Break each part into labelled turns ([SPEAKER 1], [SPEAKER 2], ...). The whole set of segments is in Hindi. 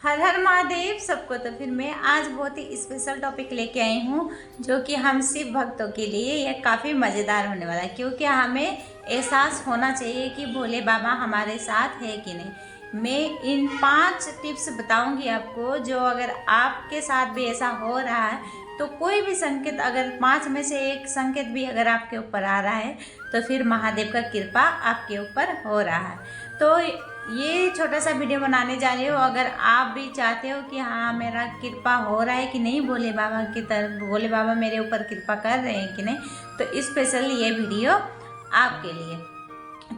[SPEAKER 1] हर हर महादेव सबको। तो फिर मैं आज बहुत ही स्पेशल टॉपिक लेके आई हूँ जो कि हम शिव भक्तों के लिए यह काफ़ी मज़ेदार होने वाला है, क्योंकि हमें एहसास होना चाहिए कि भोले बाबा हमारे साथ है कि नहीं। मैं इन 5 टिप्स बताऊंगी आपको, जो अगर आपके साथ भी ऐसा हो रहा है तो कोई भी संकेत, अगर 5 में से एक संकेत भी अगर आपके ऊपर आ रहा है तो फिर महादेव का कृपा आपके ऊपर हो रहा है। तो ये छोटा सा वीडियो बनाने जा रही हूँ। अगर आप भी चाहते हो कि हाँ मेरा कृपा हो रहा है कि नहीं, भोले बाबा की तरफ, भोले बाबा मेरे ऊपर कृपा कर रहे हैं कि नहीं, तो स्पेशल ये वीडियो आपके लिए।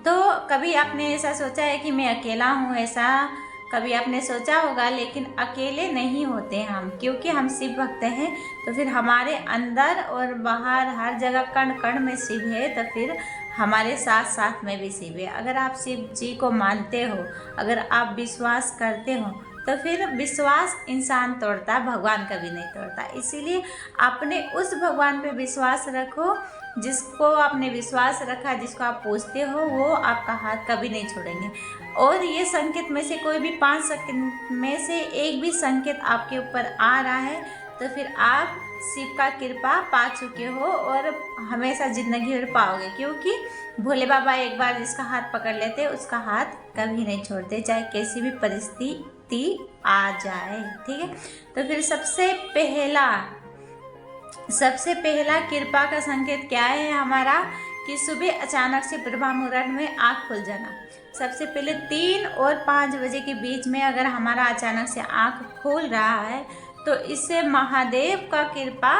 [SPEAKER 1] तो कभी आपने ऐसा सोचा है कि मैं अकेला हूँ? ऐसा कभी आपने सोचा होगा, लेकिन अकेले नहीं होते हम, क्योंकि हम शिव भक्त हैं। तो फिर हमारे अंदर और बाहर हर जगह कण कण में शिव है, तो फिर हमारे साथ साथ में भी शिव है। अगर आप शिव जी को मानते हो, अगर आप विश्वास करते हो, तो फिर विश्वास इंसान तोड़ता, भगवान कभी नहीं तोड़ता। इसीलिए अपने उस भगवान पे विश्वास रखो जिसको आपने विश्वास रखा, जिसको आप पूछते हो, वो आपका हाथ कभी नहीं छोड़ेंगे। और ये संकेत में से कोई भी 5 संकेत में से एक भी संकेत आपके ऊपर आ रहा है तो फिर आप शिव का कृपा पा चुके हो और हमेशा जिंदगी भर पाओगे, क्योंकि भोले बाबा एक बार जिसका हाथ पकड़ लेते उसका हाथ कभी नहीं छोड़ते, चाहे कैसी भी परिस्थिति आ जाए। ठीक है, तो फिर सबसे पहला कृपा का संकेत क्या है हमारा, कि सुबह अचानक से ब्रह्म मुहूर्त में आँख खुल जाना। सबसे पहले 3 और 5 बजे के बीच में अगर हमारा अचानक से आँख खुल रहा है तो इससे महादेव का कृपा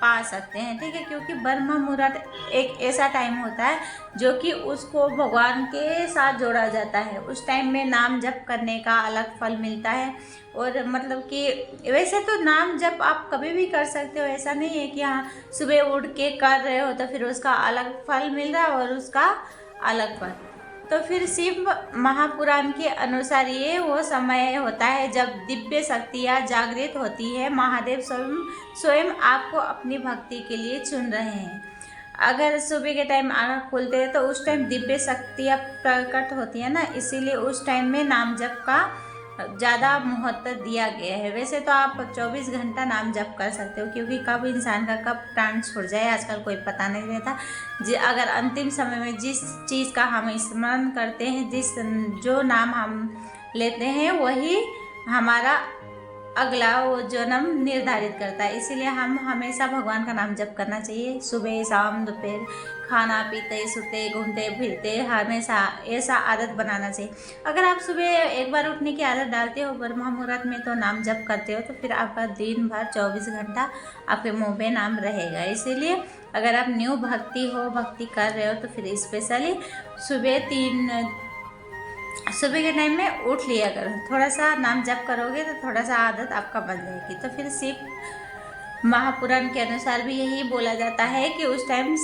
[SPEAKER 1] पा सकते हैं। ठीक है, क्योंकि ब्रह्म मुहूर्त एक ऐसा टाइम होता है जो कि उसको भगवान के साथ जोड़ा जाता है। उस टाइम में नाम जप करने का अलग फल मिलता है। और मतलब कि वैसे तो नाम जप आप कभी भी कर सकते हो, ऐसा नहीं है कि हाँ सुबह उठ के कर रहे हो तो फिर उसका अलग फल मिल रहा है और उसका अलग फल। तो फिर शिव महापुराण के अनुसार ये वो समय होता है जब दिव्य शक्तियाँ जागृत होती है। महादेव स्वयं आपको अपनी भक्ति के लिए चुन रहे हैं। अगर सुबह के टाइम आँख खुलते हैं तो उस टाइम दिव्य शक्तियाँ प्रकट होती है ना, इसीलिए उस टाइम में नाम जप का ज़्यादा महत्व दिया गया है। वैसे तो आप 24 घंटा नाम जप कर सकते हो, क्योंकि कब इंसान का कब प्राण छूट जाए आजकल कोई पता नहीं रहता। अगर अंतिम समय में जिस चीज़ का हम स्मरण करते हैं, जो नाम हम लेते हैं, वही हमारा अगला वो जन्म निर्धारित करता है। इसीलिए हम हमेशा भगवान का नाम जप करना चाहिए, सुबह शाम दोपहर, खाना पीते सोते घूमते फिरते, हमेशा ऐसा आदत बनाना चाहिए। अगर आप सुबह एक बार उठने की आदत डालते हो ब्रह्म मुहूर्त में, तो नाम जप करते हो, तो फिर आपका दिन भर 24 घंटा आपके मुँह पे नाम रहेगा। इसीलिए अगर आप न्यू भक्ति कर रहे हो तो फिर स्पेशली सुबह के टाइम में उठ लिया करो, थोड़ा सा नाम जप करोगे तो थोड़ा सा आदत आपका बन जाएगी। तो फिर शिव महापुराण के अनुसार भी यही बोला जाता है कि उस टाइम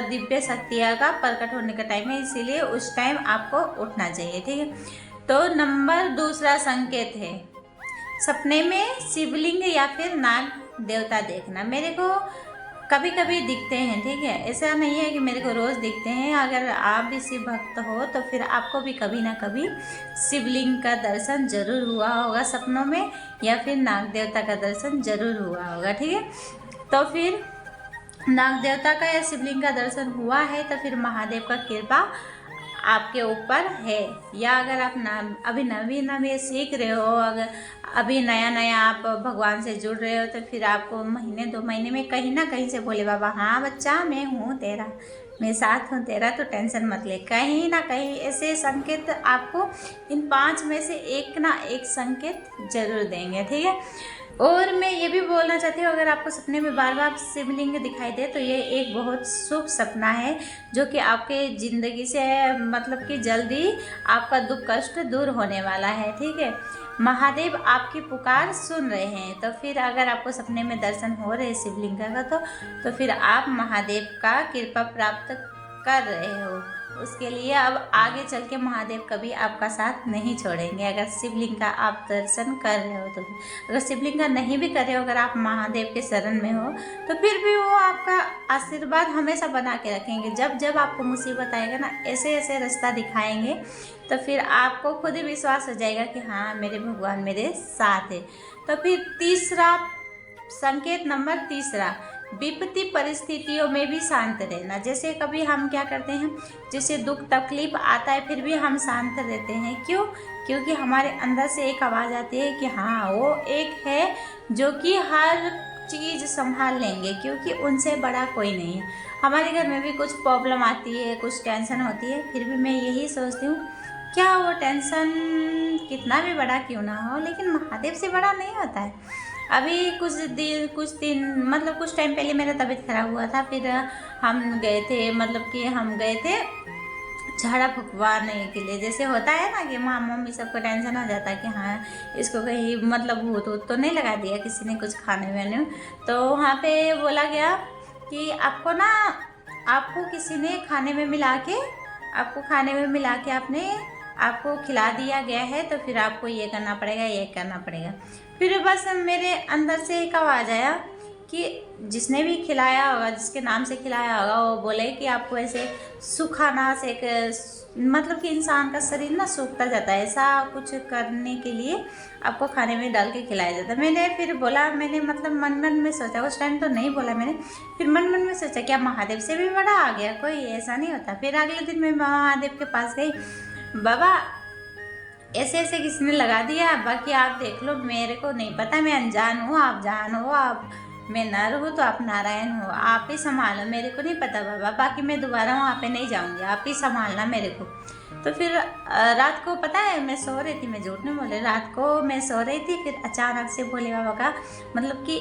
[SPEAKER 1] दिव्य शक्तियाँ का प्रकट होने का टाइम है, इसीलिए उस टाइम आपको उठना चाहिए। ठीक है, तो दूसरा संकेत है सपने में शिवलिंग या फिर नाग देवता देखना। मेरे को कभी कभी दिखते हैं, ठीक है, ऐसा नहीं है कि मेरे को रोज़ दिखते हैं। अगर आप भी शिव भक्त हो तो फिर आपको भी कभी ना कभी शिवलिंग का दर्शन जरूर हुआ होगा सपनों में, या फिर नाग देवता का दर्शन जरूर हुआ होगा। ठीक है, तो फिर नाग देवता का या शिवलिंग का दर्शन हुआ है तो फिर महादेव का कृपा आपके ऊपर है। या अगर आप अभी नवी सीख रहे हो, अगर अभी नया आप भगवान से जुड़ रहे हो, तो फिर आपको महीने 2 महीने में कहीं ना कहीं से बोले बाबा हाँ बच्चा मैं हूँ तेरा, मैं साथ हूँ तेरा, तो टेंशन मत ले। कहीं ना कहीं ऐसे संकेत आपको इन 5 में से एक ना एक संकेत जरूर देंगे। ठीक है, और मैं ये भी बोलना चाहती हूँ, अगर आपको सपने में बार बार शिवलिंग दिखाई दे तो ये एक बहुत शुभ सपना है, जो कि आपके ज़िंदगी से मतलब कि जल्दी आपका दुख कष्ट दूर होने वाला है। ठीक है, महादेव आपकी पुकार सुन रहे हैं। तो फिर अगर आपको सपने में दर्शन हो रहे शिवलिंग का तो फिर आप महादेव का कृपा प्राप्त कर रहे हो। उसके लिए अब आगे चल के महादेव कभी आपका साथ नहीं छोड़ेंगे, अगर शिवलिंग का आप दर्शन कर रहे हो तो। अगर शिवलिंग का नहीं भी कर रहे हो, अगर आप महादेव के शरण में हो, तो फिर भी वो आपका आशीर्वाद हमेशा बना के रखेंगे। जब जब आपको मुसीबत आएगा ना, ऐसे ऐसे रास्ता दिखाएंगे, तो फिर आपको खुद ही विश्वास हो जाएगा कि हाँ, मेरे भगवान मेरे साथ है। तो फिर तीसरा संकेत, नंबर तीसरा, विपत्ति परिस्थितियों में भी शांत रहना। जैसे कभी हम क्या करते हैं, जैसे दुख तकलीफ आता है फिर भी हम शांत रहते हैं, क्यों? क्योंकि हमारे अंदर से एक आवाज़ आती है कि हाँ, वो एक है जो कि हर चीज़ संभाल लेंगे, क्योंकि उनसे बड़ा कोई नहीं है। हमारे घर में भी कुछ प्रॉब्लम आती है, कुछ टेंशन होती है, फिर भी मैं यही सोचती हूँ, क्या वो टेंशन कितना भी बड़ा क्यों ना हो, लेकिन महादेव से बड़ा नहीं होता है। अभी कुछ दिन मतलब कुछ टाइम पहले मेरा तबीयत खराब हुआ था, फिर हम गए थे, मतलब कि हम गए थे झाड़ा फुकवाने के लिए। जैसे होता है ना कि माँ मम्मी सबको टेंशन हो जाता है कि हाँ, इसको कहीं मतलब भूत वूत तो नहीं लगा दिया किसी ने कुछ खाने में। तो वहाँ पे बोला गया कि आपको किसी ने खाने में मिला के आपको खिला दिया गया है, तो फिर आपको ये करना पड़ेगा। फिर बस मेरे अंदर से एक आवाज़ आया कि जिसने भी खिलाया होगा, जिसके नाम से खिलाया होगा, वो बोले कि आपको ऐसे सुखाना से मतलब कि इंसान का शरीर ना सूखता जाता है, ऐसा कुछ करने के लिए आपको खाने में डाल के खिलाया जाता है। मैंने मतलब मन में सोचा, उस टाइम तो नहीं बोला मैंने, फिर मन में सोचा क्या महादेव से भी बड़ा आ गया कोई? ऐसा नहीं होता। फिर अगले दिन मैं महादेव के पास गई, बाबा ऐसे ऐसे किसने लगा दिया, बाकी आप देख लो, मेरे को नहीं पता, मैं अनजान हूँ, आप जान हो, मैं नर हूँ तो आप नारायण हो, आप ही संभालो, मेरे को नहीं पता बाबा, बाकी मैं दोबारा वहाँ पे नहीं जाऊँगी, आप ही संभालना मेरे को। तो फिर रात को पता है मैं सो रही थी, मैं झूठ नहीं बोले, रात को मैं सो रही थी, फिर अचानक से भोले बाबा का मतलब कि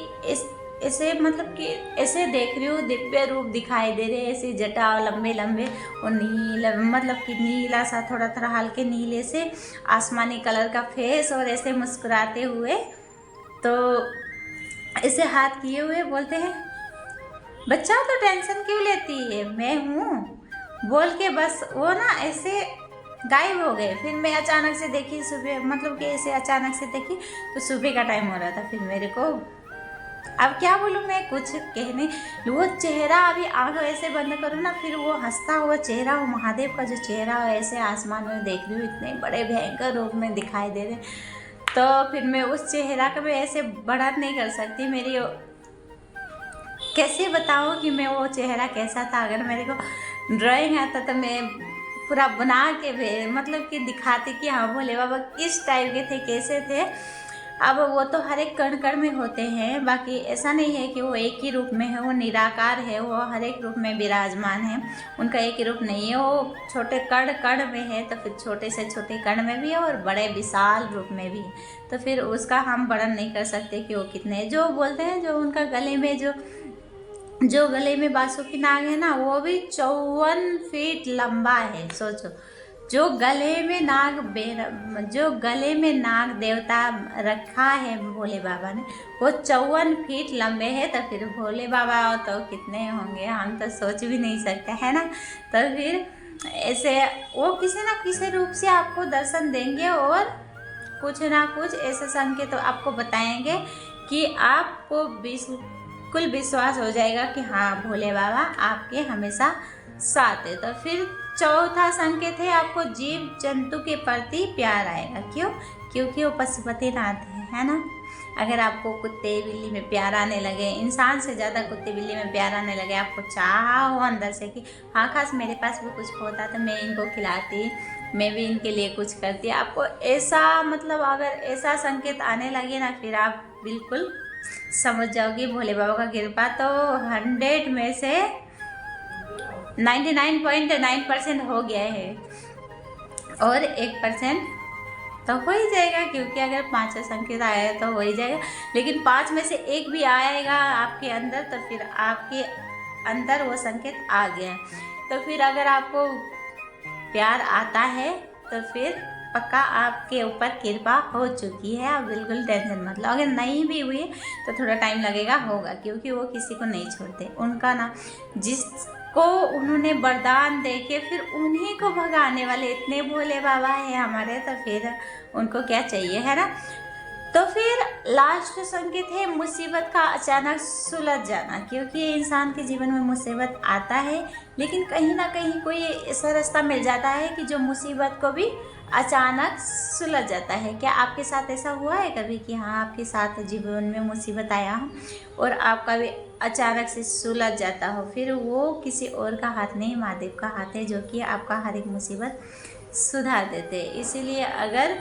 [SPEAKER 1] ऐसे देख रही हूँ, दिव्य रूप दिखाई दे रहे, ऐसे जटा लंबे और मतलब कि नीला सा, थोड़ा हल्के नीले से आसमानी कलर का फेस, और ऐसे मुस्कुराते हुए, तो ऐसे हाथ किए हुए बोलते हैं, बच्चा तो टेंशन क्यों लेती है, मैं हूँ बोल के बस वो ना ऐसे गायब हो गए। फिर मैं अचानक से देखी सुबह, मतलब कि ऐसे अचानक से देखी तो सुबह का टाइम हो रहा था। फिर मेरे को अब क्या बोलूँ मैं, कुछ कहने, वो चेहरा, अभी आँख ऐसे बंद करूँ ना, फिर वो हंसता हुआ चेहरा, वो महादेव का जो चेहरा ऐसे आसमान में देख रही हूँ, इतने बड़े भयंकर रूप में दिखाई दे रहे। तो फिर मैं उस चेहरा का मैं ऐसे बढ़त नहीं कर सकती, मेरी कैसे बताऊँ कि मैं वो चेहरा कैसा था। अगर मेरे को ड्राइंग आता तो मैं पूरा बना के मतलब कि दिखाती कि हाँ, भोले बाबा किस टाइप के थे, कैसे थे। अब वो तो हर एक कण कण में होते हैं, बाकी ऐसा नहीं है कि वो एक ही रूप में है, वो निराकार है, वो हर एक रूप में विराजमान है, उनका एक ही रूप नहीं है, वो छोटे कण कण में है, तो फिर छोटे से छोटे कण में भी है और बड़े विशाल रूप में भी है। तो फिर उसका हम वर्णन नहीं कर सकते कि वो कितने, जो बोलते हैं जो उनका गले में बासुकी नाग है ना, वो भी 54 फीट लंबा है। सोचो, जो गले में नाग देवता रखा है भोले बाबा ने, वो 54 फीट लंबे हैं। तो फिर भोले बाबा तो कितने होंगे, हम तो सोच भी नहीं सकते, है ना। तो फिर ऐसे वो किसी ना किसी रूप से आपको दर्शन देंगे और कुछ ना कुछ ऐसे संकेत तो आपको बताएंगे कि आपको बिल्कुल विश्वास हो जाएगा कि हाँ, भोले बाबा आपके हमेशा साथ है। तो फिर चौथा संकेत है, आपको जीव जंतु के प्रति प्यार आएगा। क्यों? क्योंकि वो पशुपतिनाथ है ना। अगर आपको कुत्ते बिल्ली में प्यार आने लगे, इंसान से ज़्यादा कुत्ते बिल्ली में प्यार आने लगे, आपको चाह हो अंदर से कि हाँ, खास मेरे पास भी कुछ होता तो मैं इनको खिलाती, मैं भी इनके लिए कुछ करती, आपको ऐसा मतलब अगर ऐसा संकेत आने लगे ना, फिर आप बिल्कुल समझ जाओगे भोले बाबा का कृपा तो 100 में से 99.9% हो गया है, और 1% तो हो ही जाएगा, क्योंकि अगर 5 संकेत आया तो हो ही जाएगा। लेकिन 5 में से 1 भी आएगा आपके अंदर, तो फिर आपके अंदर वो संकेत आ गया। तो फिर अगर आपको प्यार आता है तो फिर पक्का आपके ऊपर कृपा हो चुकी है, आप बिल्कुल टेंशन मत लो। अगर नहीं भी हुई तो थोड़ा टाइम लगेगा, होगा, क्योंकि वो किसी को नहीं छोड़ते। उनका ना को उन्होंने वरदान दे के फिर उन्हीं को भगाने वाले इतने भोले बाबा हैं हमारे, तो फिर उनको क्या चाहिए, है ना। तो फिर लास्ट संकेत है मुसीबत का अचानक सुलझ जाना, क्योंकि इंसान के जीवन में मुसीबत आता है, लेकिन कहीं ना कहीं कोई ऐसा रास्ता मिल जाता है कि जो मुसीबत को भी अचानक सुलझ जाता है। क्या आपके साथ ऐसा हुआ है कभी कि हाँ आपके साथ जीवन में मुसीबत आया हो और आपका भी अचानक से सुलझ जाता हो? फिर वो किसी और का हाथ नहीं, महादेव का हाथ है, जो कि आपका हर एक मुसीबत सुधार देते हैं। इसीलिए अगर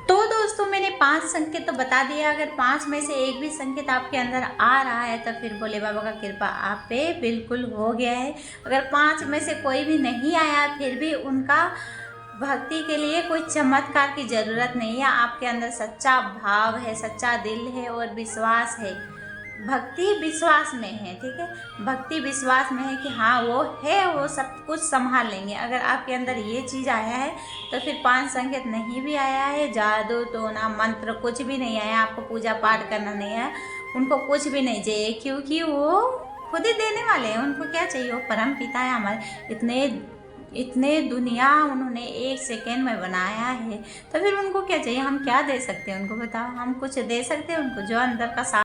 [SPEAKER 1] तो दोस्तों मैंने 5 संकेत तो बता दिया, अगर 5 में से एक भी संकेत आपके अंदर आ रहा है तो फिर भोले बाबा का कृपा आप पे बिल्कुल हो गया है। अगर 5 में से कोई भी नहीं आया फिर भी उनका भक्ति के लिए कोई चमत्कार की ज़रूरत नहीं है। आपके अंदर सच्चा भाव है, सच्चा दिल है और विश्वास है। भक्ति विश्वास में है, ठीक है, भक्ति विश्वास में है कि हाँ वो है, वो सब कुछ संभाल लेंगे। अगर आपके अंदर ये चीज़ आया है तो फिर 5 संकेत नहीं भी आया है, जादू टोना मंत्र कुछ भी नहीं आया, आपको पूजा पाठ करना नहीं है, उनको कुछ भी नहीं चाहिए, क्योंकि वो खुद ही देने वाले हैं। उनको क्या चाहिए, वो परम पिता है हमारे, इतने दुनिया उन्होंने 1 सेकेंड में बनाया है, तो फिर उनको क्या चाहिए, हम क्या दे सकते हैं उनको, बताओ। हम कुछ दे सकते हैं उनको? जो अंदर का